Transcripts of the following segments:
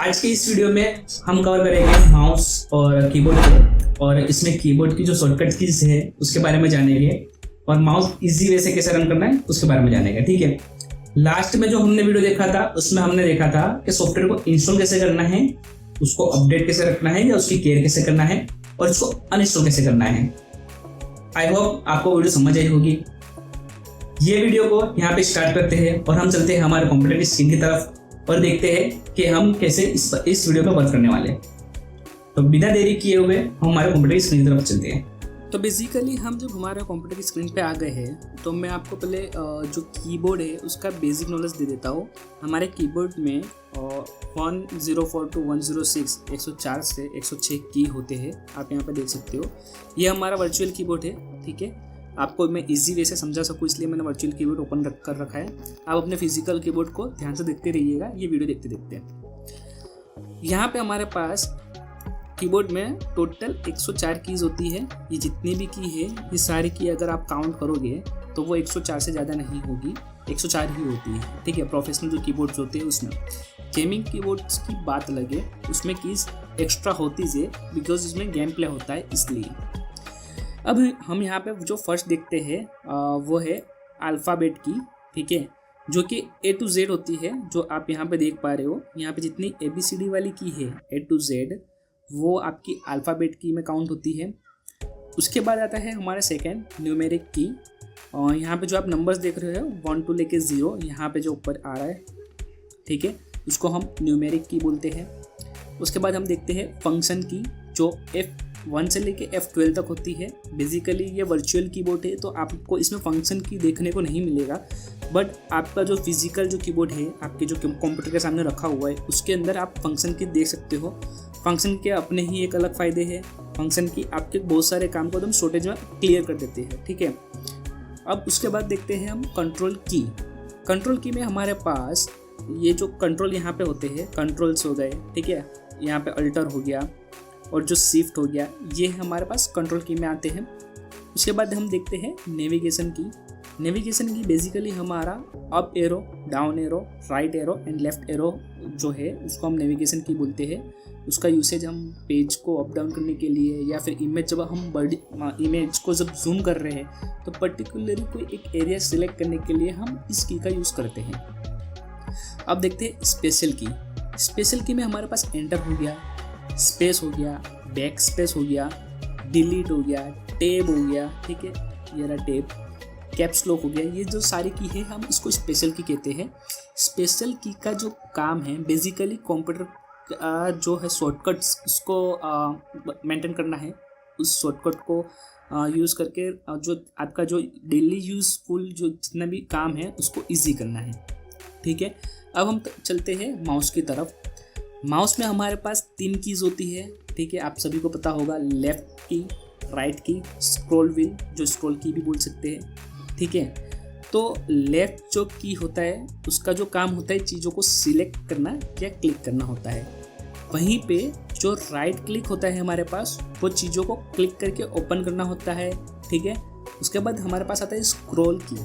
आज के इस वीडियो में हम कवर करेंगे माउस और कीबोर्ड को, और इसमें कीबोर्ड की जो शॉर्टकट कीज है उसके बारे में जानेंगे और माउस इजी वे से कैसे रन करना है उसके बारे में जानेंगे। ठीक है, लास्ट में जो हमने वीडियो देखा था उसमें हमने देखा था कि सॉफ्टवेयर को इंस्टॉल कैसे करना है, उसको अपडेट कैसे रखना है या उसकी केयर कैसे करना है और उसको अनइंस्टॉल कैसे करना है। आई होप आपको वीडियो समझ आई होगी। ये वीडियो को यहाँ पे स्टार्ट करते हैं और हम चलते हैं हमारे कंप्यूटर की स्क्रीन की तरफ और देखते हैं कि हम कैसे इस वीडियो पर वर्क करने वाले हैं। तो बिना देरी किए हुए हम हमारे कंप्यूटर की स्क्रीन की तरफ चलते हैं। तो बेसिकली हम जब हमारे कंप्यूटर की स्क्रीन पे आ गए हैं तो मैं आपको पहले जो कीबोर्ड है उसका बेसिक नॉलेज दे देता हूँ। हमारे कीबोर्ड में 104 to 106 104 से 106 की होते हैं, आप यहाँ पे देख सकते हो। ये हमारा वर्चुअल कीबोर्ड है। ठीक है, आपको मैं इजी वे से समझा सकूँ इसलिए मैंने वर्चुअल कीबोर्ड ओपन कर रखा है। आप अपने फिजिकल कीबोर्ड को ध्यान से देखते रहिएगा, ये वीडियो देखते देखते। यहाँ पे हमारे पास कीबोर्ड में टोटल 104 कीज होती है। ये जितनी भी की है ये सारी की अगर आप काउंट करोगे तो वो 104 से ज़्यादा नहीं होगी, 104 ही होती है। ठीक है, प्रोफेशनल जो कीबोर्ड्स होते हैं उसमें। गेमिंग कीबोर्ड्स की बात लगे उसमें कीज एक्स्ट्रा होती है बिकॉज इसमें गेम प्ले होता है इसलिए। अब हम यहाँ पे जो फर्स्ट देखते हैं वो है अल्फ़ाबेट की। ठीक है, जो कि A to Z होती है, जो आप यहाँ पे देख पा रहे हो। यहाँ पे जितनी ABCD वाली की है A to Z वो आपकी अल्फ़ाबेट की में काउंट होती है। उसके बाद आता है हमारा सेकेंड न्यूमेरिक की, और यहाँ पे जो आप नंबर्स देख रहे हो 1 to लेके 0 यहाँ पे जो ऊपर आ रहा है, ठीक है, उसको हम न्यूमेरिक की बोलते हैं। उसके बाद हम देखते हैं फंक्शन की, जो F1 से लेके F12 तक होती है। बेसिकली ये वर्चुअल कीबोर्ड है तो आपको इसमें फंक्शन की देखने को नहीं मिलेगा, बट आपका जो फिजिकल जो कीबोर्ड है आपके जो कंप्यूटर के सामने रखा हुआ है उसके अंदर आप फंक्शन की देख सकते हो। फंक्शन के अपने ही एक अलग फ़ायदे हैं। फंक्शन की आपके बहुत सारे काम को एकदम शॉर्टेज में क्लियर कर देते हैं। ठीक है, अब उसके बाद देखते हैं हम कंट्रोल की। कंट्रोल की में हमारे पास ये जो कंट्रोल यहाँ पे होते हैं, कंट्रोल्स हो गए, ठीक है, यहाँ पे अल्टर हो गया और जो शिफ्ट हो गया, ये हमारे पास कंट्रोल की में आते हैं। उसके बाद हम देखते हैं नेविगेशन की। नेविगेशन की बेसिकली हमारा up arrow, down arrow, right arrow and left arrow जो है उसको हम नेविगेशन की बोलते हैं। उसका यूसेज हम पेज को अप डाउन करने के लिए या फिर इमेज, जब हम बड़ी इमेज को जब जूम कर रहे हैं तो पर्टिकुलरली कोई एक एरिया सिलेक्ट करने के लिए हम इस की का यूज़ करते हैं। अब देखते हैं स्पेशल की। स्पेशल की में हमारे पास एंटर हो गया, स्पेस हो गया, बैक स्पेस हो गया, डिलीट हो गया, टेब हो गया, ठीक है, ये रहा टेब, कैप्स लॉक हो गया। ये जो सारी की है हम इसको स्पेशल की कहते हैं। स्पेशल की का जो काम है बेसिकली कंप्यूटर जो है शॉर्टकट्स उसको मेंटेन करना है। उस शॉर्टकट को यूज़ करके जो आपका जो डेली यूज़फुल जो जितना भी काम है उसको ईजी करना है। ठीक है, अब हम चलते हैं माउस की तरफ। माउस में हमारे पास 3 कीज़ होती है। ठीक है, आप सभी को पता होगा, लेफ़्ट की, राइट की, स्क्रॉल व्हील जो स्क्रॉल की भी बोल सकते हैं। ठीक है, तो लेफ़्ट जो की होता है उसका जो काम होता है चीज़ों को सिलेक्ट करना या क्लिक करना होता है। वहीं पे जो राइट क्लिक होता है हमारे पास वो चीज़ों को क्लिक करके ओपन करना होता है। ठीक है, उसके बाद हमारे पास आता है स्क्रॉल की।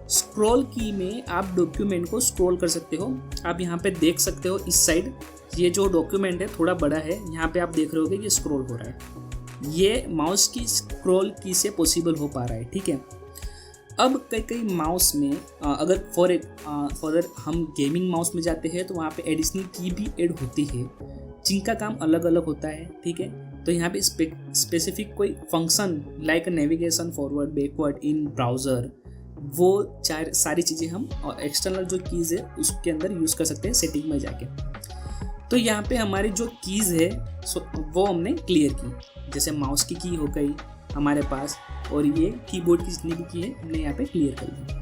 स्क्रॉल की में आप डॉक्यूमेंट को स्क्रॉल कर सकते हो। आप यहाँ पे देख सकते हो इस साइड ये जो डॉक्यूमेंट है थोड़ा बड़ा है, यहाँ पे आप देख रहे होगे ये स्क्रॉल हो रहा है। ये माउस की स्क्रॉल की से पॉसिबल हो पा रहा है। ठीक है, अब कई माउस में अगर फॉर हम गेमिंग माउस में जाते हैं तो वहाँ पे एडिशनल की भी ऐड होती है जिनका काम अलग अलग होता है। ठीक है, तो यहाँ पे स्पेसिफिक कोई function like navigation, forward, backward, इन ब्राउज़र, वो सारी चीज़ें हम एक्सटर्नल जो कीज़ है उसके अंदर यूज़ कर सकते हैं सेटिंग में जाके। तो यहाँ पे हमारी जो कीज़ है वो हमने क्लियर की। जैसे माउस की हो गई हमारे पास, और ये कीबोर्ड की जितनी भी की है हमने यहाँ पे क्लियर कर दी।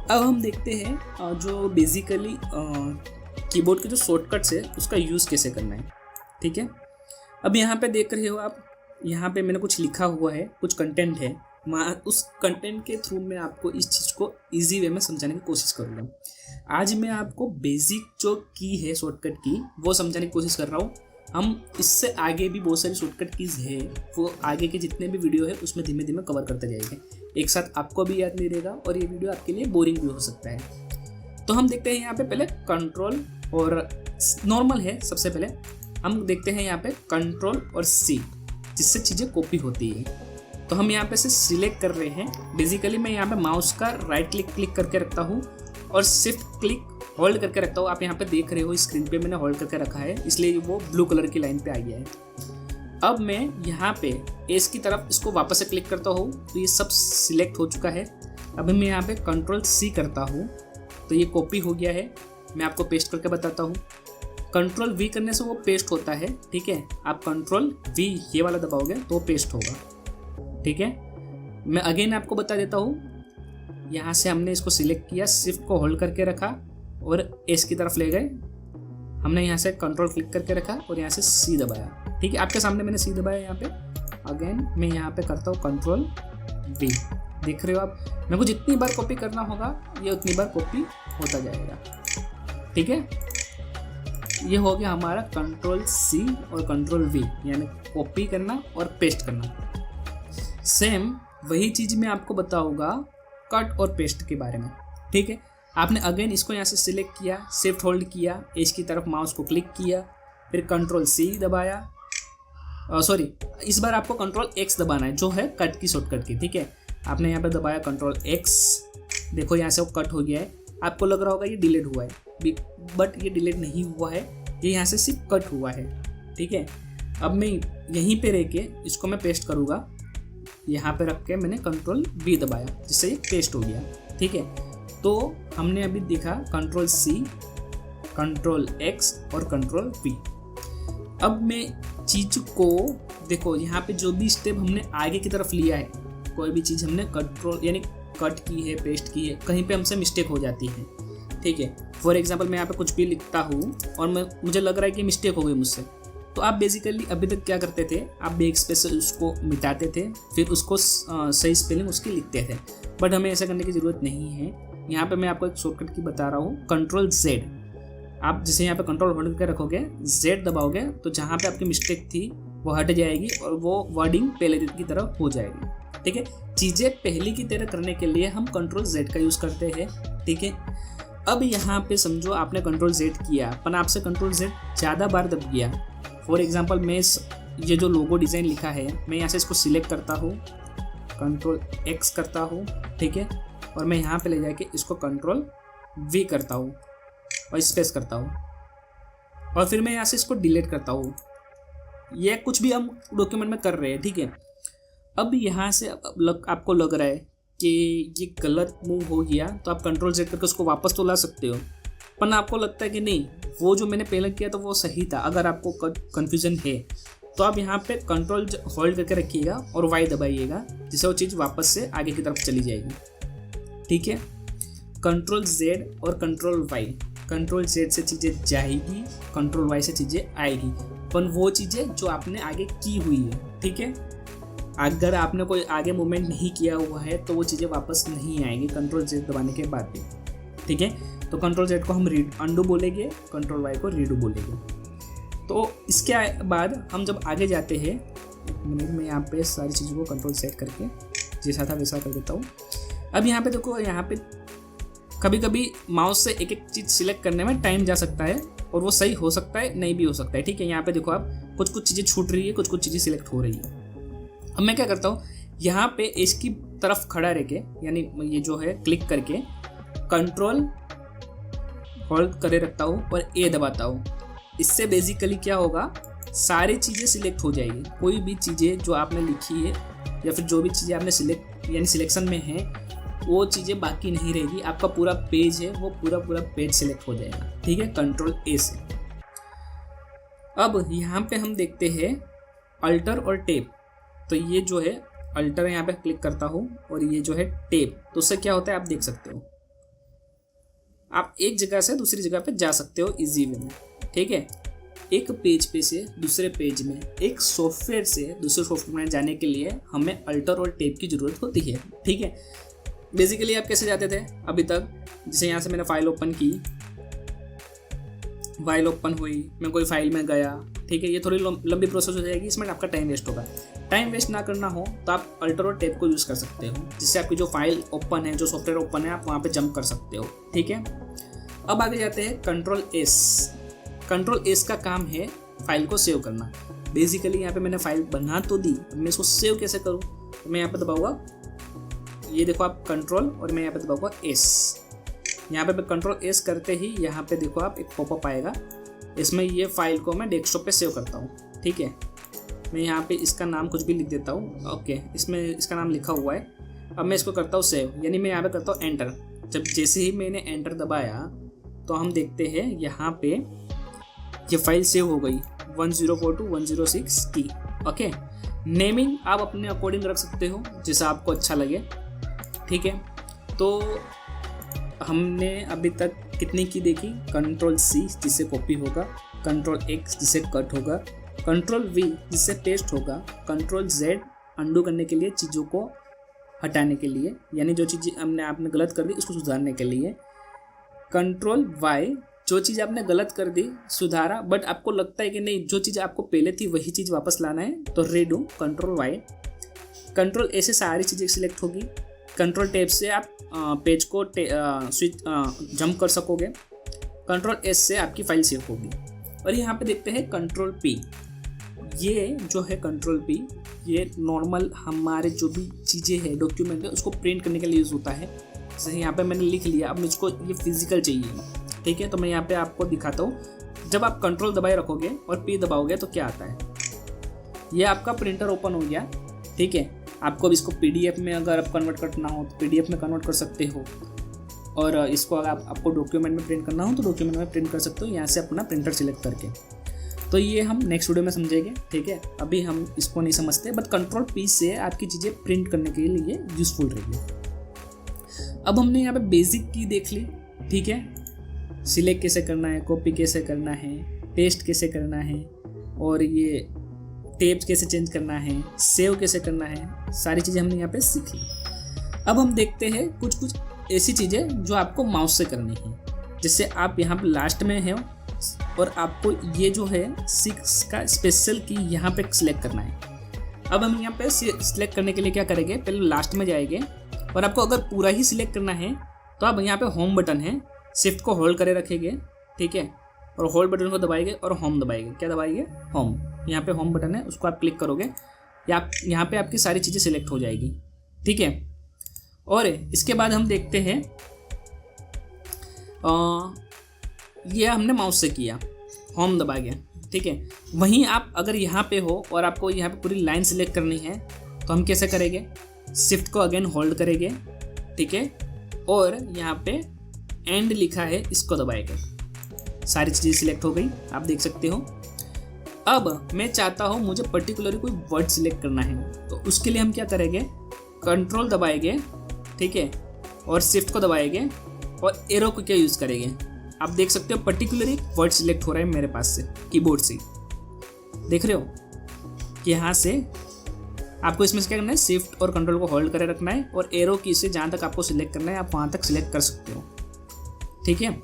अब हम देखते हैं जो बेसिकली कीबोर्ड के जो शॉर्टकट्स है उसका यूज़ कैसे करना है। ठीक है, अब यहाँ पे देख रहे हो आप, यहाँ पे मैंने कुछ लिखा हुआ है, कुछ कंटेंट है। उस कंटेंट के थ्रू मैं आपको इस चीज़ को इजी वे में समझाने की कोशिश करूँगा। आज मैं आपको बेसिक जो की है शॉर्टकट की वो समझाने की कोशिश कर रहा हूँ। हम इससे आगे भी बहुत सारी शॉर्टकट कीज़ है, वो आगे के जितने भी वीडियो है उसमें धीमे धीमे कवर करते जाएंगे। एक साथ आपको भी याद नहीं रहेगा और ये वीडियो आपके लिए बोरिंग भी हो सकता है। तो हम देखते हैं यहाँ पे पहले कंट्रोल और नॉर्मल है। सबसे पहले हम देखते हैं यहाँ पे कंट्रोल और सी, जिससे चीज़ें कॉपी होती है। तो हम यहाँ पे से सिलेक्ट कर रहे हैं। बेसिकली मैं यहाँ पे माउस का राइट क्लिक करके रखता हूँ और शिफ्ट क्लिक होल्ड करके रखता हूँ। आप यहाँ पे देख रहे हो स्क्रीन पे मैंने होल्ड करके रखा है, इसलिए वो ब्लू कलर की लाइन पे आ गया है। अब मैं यहाँ पे एस की तरफ इसको वापस से क्लिक करता हूँ तो ये सब सिलेक्ट हो चुका है। अभी मैं यहाँ पे कंट्रोल सी करता हूँ तो ये कॉपी हो गया है। मैं आपको पेस्ट करके बताता हूँ। कंट्रोल वी करने से वो पेस्ट होता है, ठीक है। आप कंट्रोल वी ये वाला दबाओगे तो पेस्ट होगा, ठीक है। मैं अगेन आपको बता देता हूँ। यहाँ से हमने इसको सिलेक्ट किया, शिफ्ट को होल्ड करके रखा और एस की तरफ ले गए। हमने यहाँ से कंट्रोल क्लिक करके रखा और यहाँ से सी दबाया, ठीक है। आपके सामने मैंने सी दबाया यहाँ पे। अगेन मैं यहाँ पे करता हूँ कंट्रोल वी। देख रहे हो आप, मेरे को जितनी बार कॉपी करना होगा ये उतनी बार कॉपी होता जाएगा, ठीक है। ये हो गया हमारा कंट्रोल सी और कंट्रोल वी, यानी कॉपी करना और पेस्ट करना। सेम वही चीज़ मैं आपको बताऊंगा कट और पेस्ट के बारे में, ठीक है। आपने अगेन इसको यहाँ से सिलेक्ट किया, शिफ्ट होल्ड किया, एज की तरफ माउस को क्लिक किया, फिर कंट्रोल सी दबाया, सॉरी इस बार आपको कंट्रोल एक्स दबाना है जो है कट की शॉर्टकट की, ठीक है। आपने यहाँ पे दबाया कंट्रोल एक्स, देखो यहाँ से वो कट हो गया है। आपको लग रहा होगा ये डिलीट हुआ है, बट ये डिलीट नहीं हुआ है, ये यहाँ से सिर्फ कट हुआ है, ठीक है। अब मैं यहीं पे रह के इसको मैं पेस्ट करूँगा। यहाँ पे रख के मैंने कंट्रोल वी दबाया जिससे ये पेस्ट हो गया, ठीक है। तो हमने अभी देखा कंट्रोल सी, कंट्रोल एक्स और कंट्रोल वी। अब मैं चीज़ को देखो, यहाँ पे जो भी स्टेप हमने आगे की तरफ लिया है, कोई भी चीज़ हमने कंट्रोल यानी कट की है, पेस्ट की है, कहीं पे हमसे मिस्टेक हो जाती है, ठीक है। फॉर एग्जांपल मैं यहाँ पे कुछ भी लिखता हूँ और मुझे लग रहा है कि मिस्टेक हो गई मुझसे, तो आप बेसिकली अभी तक क्या करते थे, आप बैक स्पेस से उसको मिटाते थे, फिर उसको सही स्पेलिंग उसकी लिखते थे। बट हमें ऐसा करने की ज़रूरत नहीं है। यहाँ पे मैं आपको एक शॉर्टकट की बता रहा हूँ, कंट्रोल जेड। आप जैसे यहाँ पे कंट्रोल होल्ड करके रखोगे, जेड दबाओगे तो जहाँ पे आपकी मिस्टेक थी वो हट जाएगी और वो वर्डिंग पहले की तरह हो जाएगी, ठीक है। चीज़ें पहले की तरह करने के लिए हम कंट्रोल जेड का यूज़ करते हैं, ठीक है। अब यहाँ पे समझो आपने कंट्रोल जेड किया, पर आपसे कंट्रोल जेड ज़्यादा बार दब गया। फॉर एग्जांपल मैं ये जो लोगो डिज़ाइन लिखा है, मैं यहाँ से इसको सिलेक्ट करता हूँ, कंट्रोल एक्स करता हूँ, ठीक है। और मैं यहाँ पे ले जाके इसको कंट्रोल वी करता हूँ और स्पेस करता हूँ और फिर मैं यहाँ से इसको डिलीट करता हूँ। ये कुछ भी हम डॉक्यूमेंट में कर रहे हैं, ठीक है। अब यहाँ से आपको लग रहा है कि ये गलत मूव हो गया, तो आप कंट्रोल जेड करके उसको वापस तो ला सकते हो, पर आपको लगता है कि नहीं वो जो मैंने पहले किया तो वो सही था। अगर आपको कन्फ्यूजन है तो आप यहाँ पे कंट्रोल होल्ड करके रखिएगा और वाई दबाइएगा, जिससे वो चीज़ वापस से आगे की तरफ चली जाएगी, ठीक है। कंट्रोल जेड और कंट्रोल वाई, कंट्रोल जेड से चीज़ें जाएगी, कंट्रोल वाई से चीज़ें आएगी, पर वो चीज़ें जो आपने आगे की हुई है, ठीक है। अगर आपने कोई आगे मूवमेंट नहीं किया हुआ है तो वो चीज़ें वापस नहीं आएंगी कंट्रोल जेड दबाने के बाद भी, ठीक है। तो कंट्रोल जेड को हम अंडू बोलेंगे, कंट्रोल वाई को रीडू बोलेंगे। तो इसके बाद हम जब आगे जाते हैं, एक मिनट में यहाँ पे सारी चीज़ों को कंट्रोल सेट करके जैसा था वैसा कर देता हूँ। अब यहाँ पे देखो, यहाँ पे कभी कभी माउस से एक एक चीज़ सिलेक्ट करने में टाइम जा सकता है और वो सही हो सकता है, नहीं भी हो सकता है, ठीक है। यहाँ पे देखो आप कुछ चीज़ें छूट रही है, कुछ चीज़ें सिलेक्ट हो रही है। अब मैं क्या करता हूँ, यहाँ पे इसकी तरफ खड़ा रह के, यानी ये जो है क्लिक करके कंट्रोल होल्ड करे रखता हूँ और ए दबाता हूँ। इससे बेसिकली क्या होगा, सारी चीज़ें सिलेक्ट हो जाएगी। कोई भी चीज़ें जो आपने लिखी है या फिर जो भी चीज़ें आपने सिलेक्शन में है वो चीज़ें बाकी नहीं रहेगी। आपका पूरा पेज है वो पूरा पेज सिलेक्ट हो जाएगा, ठीक है, कंट्रोल ए से। अब यहाँ पे हम देखते हैं अल्टर और टेप। तो ये जो है अल्टर, यहाँ पे क्लिक करता हूँ और ये जो है टेप, तो उससे क्या होता है आप देख सकते हो। आप एक जगह से दूसरी जगह पे जा सकते हो इजी वे में, ठीक है। एक पेज पे से दूसरे पेज में, एक सॉफ्टवेयर से दूसरे सॉफ्टवेयर में जाने के लिए हमें अल्टर और टेप की ज़रूरत होती है, ठीक है। बेसिकली आप कैसे जाते थे अभी तक, जैसे यहाँ से मैंने फाइल ओपन की, फाइल ओपन हुई, मैं कोई फाइल में गया, ठीक है। ये थोड़ी लंबी प्रोसेस हो जाएगी, इसमें आपका टाइम वेस्ट होगा। टाइम वेस्ट ना करना हो तो आप अल्टर और टेप को यूज़ कर सकते हो, जिससे आपकी जो फाइल ओपन है, जो सॉफ्टवेयर ओपन है, आप वहाँ पे जंप कर सकते हो, ठीक है। अब आगे जाते हैं कंट्रोल एस। कंट्रोल एस का काम है फाइल को सेव करना। बेसिकली यहाँ पे मैंने फाइल बना तो दी, मैं इसको सेव कैसे करूँ? तो मैं यहाँ पे दबाऊंगा, ये देखो आप कंट्रोल, और मैं यहाँ पे दबाऊंगा एस। यहाँ पे कंट्रोल एस करते ही यहाँ पे देखो आप एक पॉपअप आएगा, इसमें ये फाइल को मैं डेस्कटॉप पे सेव करता हूँ। ठीक है, मैं यहाँ पे इसका नाम कुछ भी लिख देता हूँ। ओके, इसमें इसका नाम लिखा हुआ है। अब मैं इसको करता हूँ सेव, यानी मैं यहाँ पे करता हूँ एंटर। जब जैसे ही मैंने एंटर दबाया तो हम देखते हैं यहाँ पे ये फाइल सेव हो गई 1042.106 की। ओके, नेमिंग आप अपने अकॉर्डिंग रख सकते हो जैसा आपको अच्छा लगे। ठीक है, तो हमने अभी तक कितनी की देखी? कंट्रोल सी जिससे कॉपी होगा, कंट्रोल एक्स जिससे कट होगा, कंट्रोल वी जिससे पेस्ट होगा, कंट्रोल जेड अंडू करने के लिए, चीज़ों को हटाने के लिए, यानी जो चीज़ आपने गलत कर दी उसको सुधारने के लिए, कंट्रोल वाई जो चीज़ आपने गलत कर दी सुधारा बट आपको लगता है कि नहीं जो चीज़ आपको पहले थी वही चीज़ वापस लाना है तो redo, control Y. Control A से सारी चीज़ें सिलेक्ट होगी। कंट्रोल टैब से आप पेज को स्विच जंप कर सकोगे। कंट्रोल एस से आपकी फाइल सेव होगी। और यहाँ पे देखते हैं कंट्रोल पी। ये जो है कंट्रोल पी, ये नॉर्मल हमारे जो भी चीज़ें हैं डॉक्यूमेंट है उसको प्रिंट करने के लिए यूज़ होता है। जैसे यहाँ पे मैंने लिख लिया, अब मुझको ये फिजिकल चाहिए। ठीक है, तो मैं यहाँ पे आपको दिखाता हूँ। जब आप कंट्रोल दबाए रखोगे और पी दबाओगे तो क्या आता है, ये आपका प्रिंटर ओपन हो गया। ठीक है, आपको अब इसको पीडीएफ में अगर आप कन्वर्ट करना हो तो पीडीएफ में कन्वर्ट कर सकते हो, और इसको अगर आपको डॉक्यूमेंट में प्रिंट करना हो तो डॉक्यूमेंट में प्रिंट कर सकते हो यहाँ से अपना प्रिंटर सिलेक्ट करके। तो ये हम नेक्स्ट वीडियो में समझेंगे। ठीक है, अभी हम इसको नहीं समझते, बट कंट्रोल पी से आपकी चीज़ें प्रिंट करने के लिए यूज़फुल रहेगी। अब हमने यहाँ पे बेसिक की देख ली। ठीक है, सिलेक्ट कैसे करना है, कॉपी कैसे करना है, पेस्ट कैसे करना है, और ये टेब्स कैसे चेंज करना है, सेव कैसे करना है, सारी चीज़ें हमने यहाँ पे सीख ली। अब हम देखते हैं कुछ ऐसी चीज़ें जो आपको माउस से करनी है। जैसे आप यहाँ पे लास्ट में हैं और आपको ये जो है 6 का स्पेशल की यहाँ पे सिलेक्ट करना है। अब हम यहाँ पे सिलेक्ट करने के लिए क्या करेंगे, पहले लास्ट में जाएंगे, और आपको अगर पूरा ही सिलेक्ट करना है तो आप यहाँ पे होम बटन है, शिफ्ट को होल्ड करे रखेंगे। ठीक है, और होल्ड बटन को दबाएंगे और होम दबाएंगे। क्या दबाएंगे? होम। यहाँ पे होम बटन है, उसको आप क्लिक करोगे या यहाँ पे आपकी सारी चीज़ें सिलेक्ट हो जाएगी। ठीक है, और इसके बाद हम देखते हैं ये हमने माउस से किया, होम दबा गया। ठीक है, वहीं आप अगर यहाँ पे हो और आपको यहाँ पे पूरी लाइन सिलेक्ट करनी है तो हम कैसे करेंगे? शिफ्ट को अगेन होल्ड करेंगे। ठीक है, और यहाँ पे एंड लिखा है, इसको दबाएंगे, सारी चीज़ें सिलेक्ट हो गई, आप देख सकते हो। अब मैं चाहता हूँ मुझे पर्टिकुलरली कोई वर्ड सिलेक्ट करना है, तो उसके लिए हम क्या करेंगे? कंट्रोल दबाएंगे। ठीक है, और शिफ्ट को दबाएंगे और एरो को क्या यूज़ करेंगे? आप देख सकते हो पर्टिकुलरली वर्ड सिलेक्ट हो रहा है मेरे पास से कीबोर्ड से, देख रहे हो कि यहाँ से आपको इसमें से क्या करना है? शिफ्ट और कंट्रोल को होल्ड करे रखना है, और एरो की से जहाँ तक आपको सिलेक्ट करना है आप वहाँ तक सिलेक्ट कर सकते हो। ठीक है,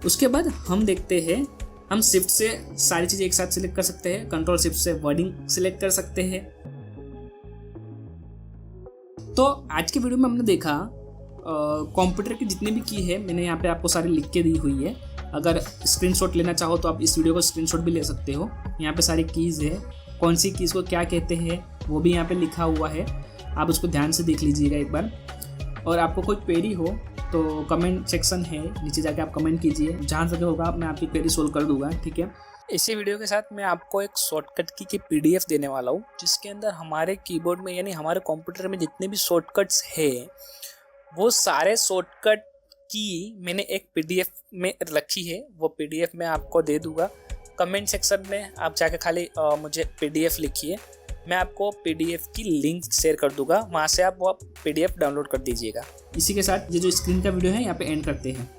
उसके बाद हम देखते हैं, हम शिफ्ट से सारी चीज़ें एक साथ सिलेक्ट कर सकते हैं, कंट्रोल शिफ्ट से वर्डिंग सिलेक्ट कर सकते हैं। तो आज के वीडियो में हमने देखा कंप्यूटर की जितनी भी की है मैंने यहाँ पे आपको सारी लिख के दी हुई है। अगर स्क्रीनशॉट लेना चाहो तो आप इस वीडियो को स्क्रीनशॉट भी ले सकते हो। यहाँ पे सारी कीज़ है, कौन सी कीज़ को क्या कहते हैं वो भी यहाँ पे लिखा हुआ है, आप उसको ध्यान से देख लीजिएगा एक बार। और आपको कोई क्वेरी हो तो कमेंट सेक्शन है, नीचे जाके आप कमेंट कीजिए, जहाँ तक होगा मैं आपकी क्वेरी सोल्व कर दूंगा। ठीक है, इसी वीडियो के साथ मैं आपको एक शॉर्टकट की पीडीएफ देने वाला हूँ, जिसके अंदर हमारे कीबोर्ड में यानी हमारे कंप्यूटर में जितने भी शॉर्टकट्स है वो सारे शॉर्टकट की मैंने एक पीडीएफ में रखी है। वो पीडीएफ मैं आपको दे दूंगा। कमेंट सेक्शन में आप जाके खाली मुझे पीडीएफ लिखिए, मैं आपको पीडीएफ की लिंक शेयर कर दूंगा, वहाँ से आप वो पीडीएफ डाउनलोड कर दीजिएगा। इसी के साथ ये जो स्क्रीन का वीडियो है यहाँ पे एंड करते हैं।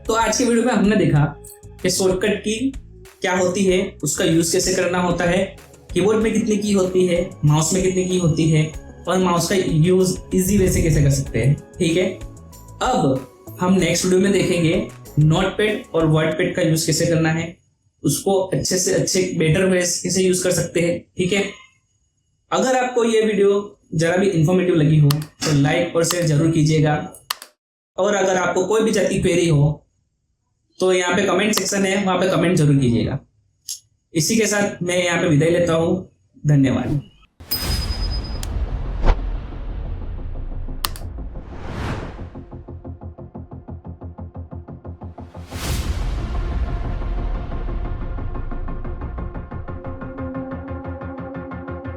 तो आज के वीडियो में हमने देखा कि शॉर्टकट की क्या होती है, उसका यूज कैसे करना होता है, कीबोर्ड में कितनी की होती है, माउस में कितनी की होती है, और माउस का यूज इजी वे से कैसे कर सकते हैं। ठीक है, अब हम नेक्स्ट वीडियो में देखेंगे नोटपैड और वर्डपैड का यूज कैसे करना है, उसको अच्छे से अच्छे बेटर वे कैसे यूज कर सकते हैं। ठीक है, अगर आपको ये वीडियो जरा भी इंफॉर्मेटिव लगी हो तो लाइक और शेयर जरूर कीजिएगा। और अगर आपको कोई भी जाति क्वेरी हो तो यहाँ पे कमेंट सेक्शन है, वहाँ पे कमेंट जरूर कीजिएगा। इसी के साथ मैं यहाँ पे विदाई लेता हूँ। धन्यवाद।